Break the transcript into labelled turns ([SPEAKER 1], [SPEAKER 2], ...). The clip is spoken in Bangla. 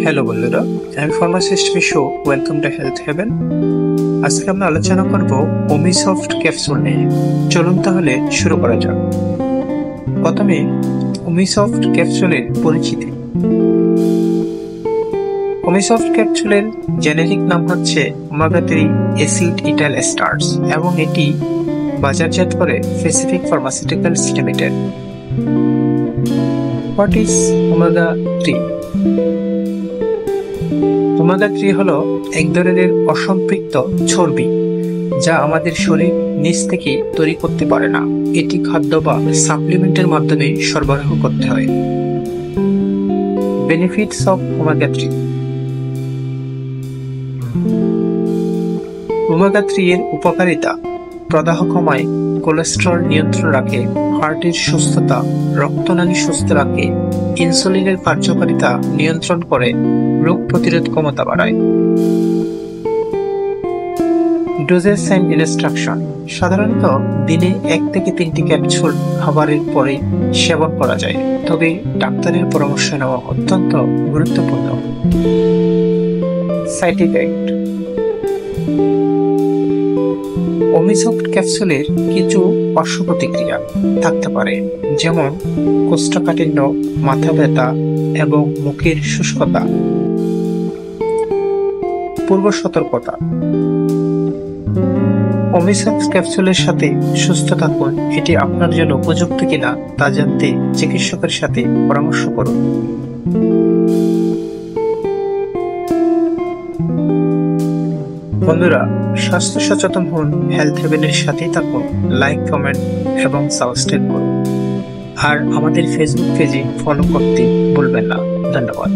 [SPEAKER 1] হ্যালো বন্ধুরা, আমি pharmacist Bishu. Welcome to health heaven. আজকে আমরা আলোচনা করব ওমিসফট ক্যাপসুল নিয়ে। চলুন তাহলে শুরু করা যাক। প্রথমে ওমিসফট ক্যাপসুলের পরিচিতি। ওমিসফট ক্যাপসুলের জেনেরিক নাম হচ্ছে ওমেগা 3 অ্যাসিড ইটাইল এস্টার্স এবং এটি বাজারজাত করে specific pharmaceuticals limited. What is omega 3? Omega 3 হলো এক ধরনের অসম্পৃক্ত চর্বি যা আমাদের শরীর নিজ থেকে তৈরি করতে পারে না। এটি খাদ্য বা সাপ্লিমেন্টের মাধ্যমে সরবরাহ করতে হয়। Benefits of omega 3। ওমেগা 3 এর উপকারিতা: প্রদাহ কমায়, কোলেস্টেরল নিয়ন্ত্রণ রাখে, হার্টের সুস্থতা, রক্তনালী সুস্থ রাখে, ইনসুলিনের কার্যকারিতা নিয়ন্ত্রণ করে, রোগ প্রতিরোধ ক্ষমতা বাড়ায়। ডোজেস এন্ড ইনস্ট্রাকশন: সাধারণত দিনে 1 থেকে 3টি ক্যাপসুল খাবারের পরে সেবন করা যায়, তবে ডাক্তারের পরামর্শ নেওয়া অত্যন্ত গুরুত্বপূর্ণ। সাইড ইফেক্ট: ওমিসফট ক্যাপসুলের কিছু পার্শ্ব প্রতিক্রিয়া থাকতে পারে, যেমন কোষ্ঠকাঠিন্য, মাথা ব্যথা এবং মুখের শুষ্কতা। পূর্ব সতর্কতা: ওমিসফট ক্যাপসুলের সাথে সুস্থ থাকুন। এটি আপনার জন্য উপযুক্ত কিনা তা জানতে চিকিৎসকের সাথে পরামর্শ করুন। বন্ধুরা, স্বাস্থ্য সচেতন হন, হেলথ হেভেনের সাথেই থাকুন। লাইক, কমেন্ট এবং সাবস্ক্রাইব করুন। আর আমাদের ফেসবুক পেজে ফলো করতে ভুলবেন না। ধন্যবাদ।